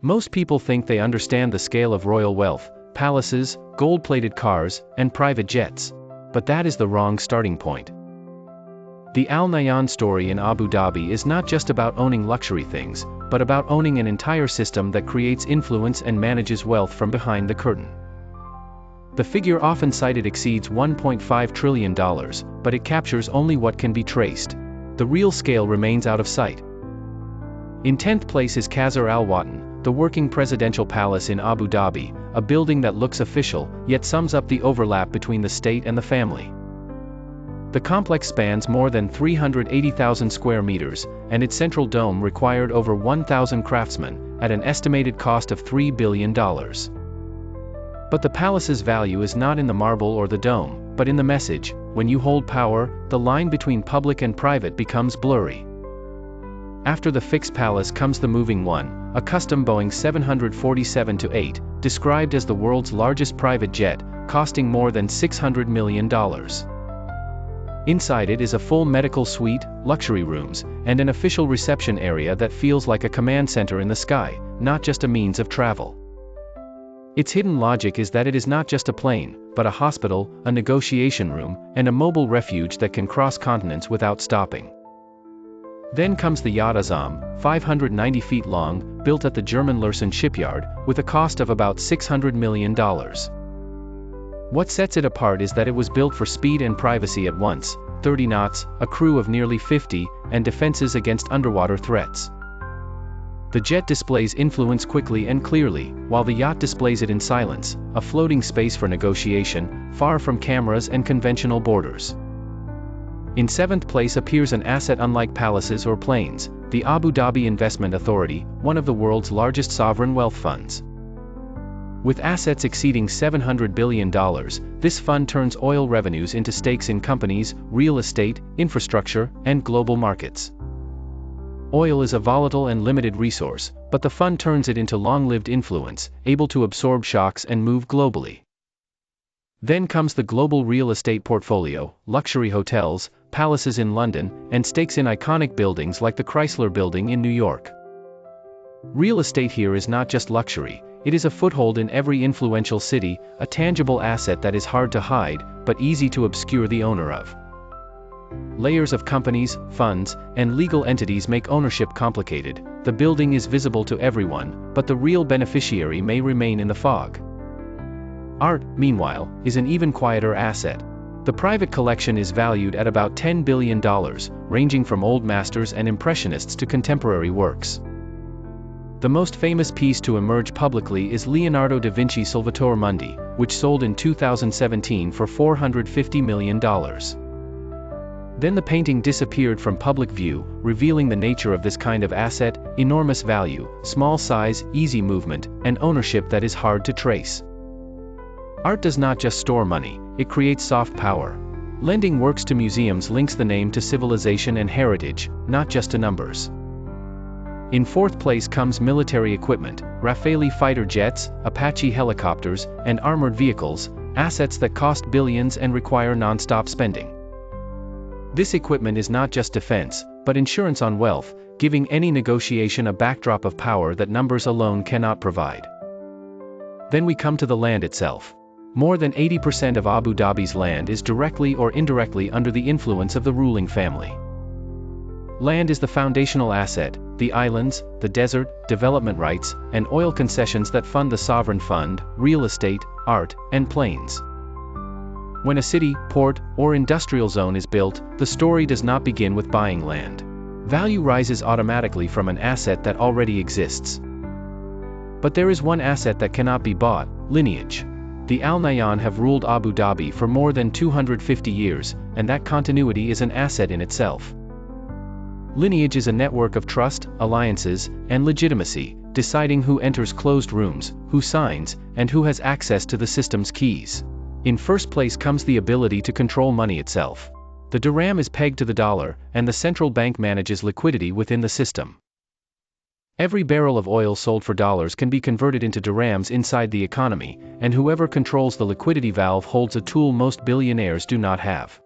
Most people think they understand the scale of royal wealth, palaces, gold-plated cars, and private jets. But that is the wrong starting point. The Al-Nayan story in Abu Dhabi is not just about owning luxury things, but about owning an entire system that creates influence and manages wealth from behind the curtain. The figure often cited exceeds $1.5 trillion, but it captures only what can be traced. The real scale remains out of sight. In 10th place is Qasr Al Watan, the working presidential palace in Abu Dhabi, a building that looks official, yet sums up the overlap between the state and the family. The complex spans more than 380,000 square meters, and its central dome required over 1,000 craftsmen, at an estimated cost of $3 billion. But the palace's value is not in the marble or the dome, but in the message. When you hold power, the line between public and private becomes blurry. After the fixed palace comes the moving one, a custom Boeing 747-8, described as the world's largest private jet, costing more than $600 million. Inside it is a full medical suite, luxury rooms, and an official reception area that feels like a command center in the sky, not just a means of travel. Its hidden logic is that it is not just a plane, but a hospital, a negotiation room, and a mobile refuge that can cross continents without stopping. Then comes the Yacht Azam, 590 feet long, built at the German Lürssen shipyard, with a cost of about $600 million. What sets it apart is that it was built for speed and privacy at once, 30 knots, a crew of nearly 50, and defenses against underwater threats. The jet displays influence quickly and clearly, while the yacht displays it in silence, a floating space for negotiation, far from cameras and conventional borders. In 7th place appears an asset unlike palaces or planes, the Abu Dhabi Investment Authority, one of the world's largest sovereign wealth funds. With assets exceeding $700 billion, this fund turns oil revenues into stakes in companies, real estate, infrastructure, and global markets. Oil is a volatile and limited resource, but the fund turns it into long-lived influence, able to absorb shocks and move globally. Then comes the global real estate portfolio, luxury hotels, palaces in London, and stakes in iconic buildings like the Chrysler Building in New York. Real estate here is not just luxury, it is a foothold in every influential city, a tangible asset that is hard to hide, but easy to obscure the owner of. Layers of companies, funds, and legal entities make ownership complicated. The building is visible to everyone, but the real beneficiary may remain in the fog. Art, meanwhile, is an even quieter asset. The private collection is valued at about $10 billion, ranging from old masters and impressionists to contemporary works. The most famous piece to emerge publicly is Leonardo da Vinci's Salvator Mundi, which sold in 2017 for $450 million. Then the painting disappeared from public view, revealing the nature of this kind of asset: enormous value, small size, easy movement, and ownership that is hard to trace. Art does not just store money, it creates soft power. Lending works to museums links the name to civilization and heritage, not just to numbers. In 4th place comes military equipment, Rafale fighter jets, Apache helicopters, and armored vehicles, assets that cost billions and require non-stop spending. This equipment is not just defense, but insurance on wealth, giving any negotiation a backdrop of power that numbers alone cannot provide. Then we come to the land itself. More than 80% of Abu Dhabi's land is directly or indirectly under the influence of the ruling family. Land is the foundational asset: the islands, the desert, development rights, and oil concessions that fund the sovereign fund, real estate, art, and planes. When a city, port, or industrial zone is built, the story does not begin with buying land. Value rises automatically from an asset that already exists. But there is one asset that cannot be bought: lineage. The Al-Nayan have ruled Abu Dhabi for more than 250 years, and that continuity is an asset in itself. Lineage is a network of trust, alliances, and legitimacy, deciding who enters closed rooms, who signs, and who has access to the system's keys. In 1st place comes the ability to control money itself. The dirham is pegged to the dollar, and the central bank manages liquidity within the system. Every barrel of oil sold for dollars can be converted into dirhams inside the economy, and whoever controls the liquidity valve holds a tool most billionaires do not have.